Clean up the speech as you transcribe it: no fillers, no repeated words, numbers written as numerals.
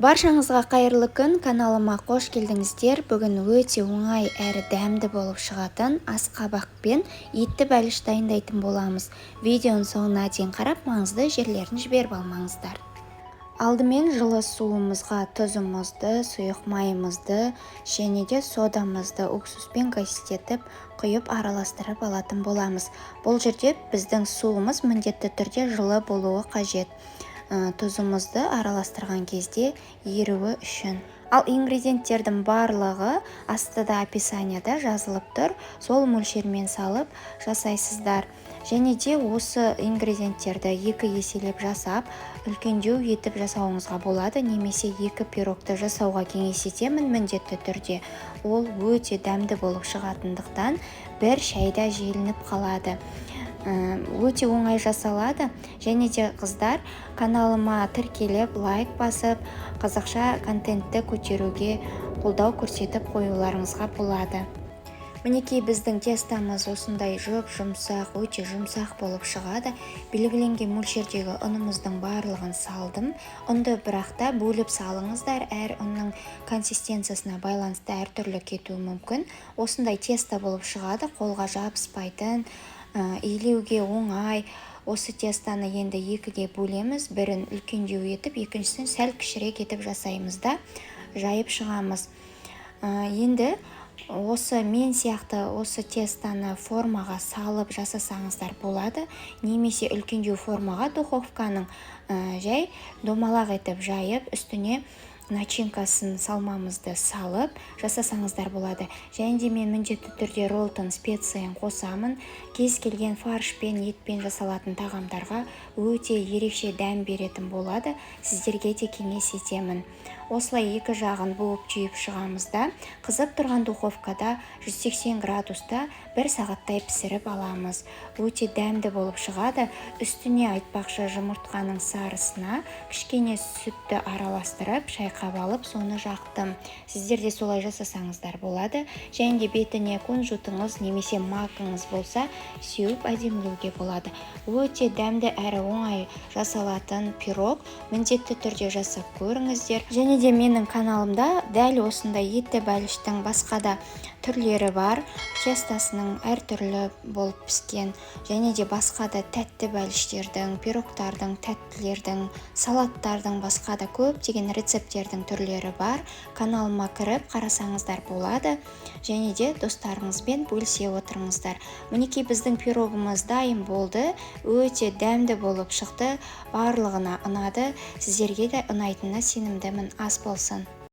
Баршаңызға қайырлы күн, каналыма қош келдіңіздер. Бүгін өте оңай әрі дәмді болып шығатын асқабақ пен етті бәліш дайындайтын боламыз. Видеоның соңына дейін қарап, маңызды жерлерін жіберіп алмаңыздар. Алдымен жылы суымызға тұзымызды, сұйық майымызды және де содамызды уксуспен гаситетіп құйып араластырып алатын боламыз. Бұл жерде біздің суымыз міндетті түрде жылы болуы қажет. Тұзымызды араластырған кезде еруі үшін. Ал ингредиенттердің барлығы астыда описанияда жазылып тұр. Сол мөлшермен салып жасайсыздар. Және де осы ингредиенттерді 2 еселеп жасап, үлкендеу етіп жасауыңызға болады, немесе 2 пирогты жасауға кеңес етемін міндетті түрде. Ол өте дәмді болып шығатындықтан бір шайда желініп қалады. Өте оңай жасалады. Және де қыздар, каналыма тіркеліп, лайк басып, қазақша контентті көтеруге қолдау көрсетіп қоюларыңызға болады. Мінекей біздің тестамыз осындай жұмсақ, өте жұмсақ болып шығады. Белгіленген мөлшердегі ұнымыздың барлығын салдым. Ұнды бірақта бөліп салыңыздар, әр ұнның консистенциясына байланысты әртүрлі кетуі мүмкін. Осындай теста болып шығады, қолға жабыспайтын, илеуге оңай. Осы тестаны енді 2-ге бөлеміз, бірін үлкендеу етіп, екіншісін сәл кішірек етіп жасаймыз да жайып шығамыз. Енді осы мен сияқты осы тестаны формаға салып жасасаңыздар болады, немесе үлкендеу формаға духовканың жай домалақ етіп жайып, үстіне начинкасын салмамызды салып жасасаңыздар болады. Және де мен міндетті түрде роллтон специясын қосамын. Кез келген фаршпен, етпен жасалатын тағамдарға өте ерекше дәм беретін болады. Сіздерге де кеңес етемін. Осылай 2 жағын буып түйіп шығамызда, қызып тұрған духовкада 180 градуста 1 сағаттай пісіріп аламыз. Өте дәмді болып шығады. Үстіне айтпақшы жұмыртқаның сарысына кішкене сүтті араластырып, шайқап алып, соны жақтым. Сіздер де солай жасасаңыздар болады. Және де бетіне кунжутыңыз немесе макыңыз болса, сеуіп әдемілеуге болады. Өте дәмді әрі оңай жасалатын пирог. Міндетті түрде жасап көріңіздер. Және де менің каналымда дәл осындай етті бәліштің басқа да түрлері бар. Тестасының әртүрлі болып піскен, және де басқа да тәтті бәліштердің, пирогтардың, тәттілердің, салаттардың, басқа да көптеген рецепттердің түрлері бар. Каналыма кіріп қарасаңыздар болады. Және де достарыңызбен бөлісе отырыңыздар. Мінекей біздің пирогымыз дайын болды. Өте дәмді болып шықты. Барлығына ұнады. Сіздерге де ұнайтынына сенімдімін. Ас болсын.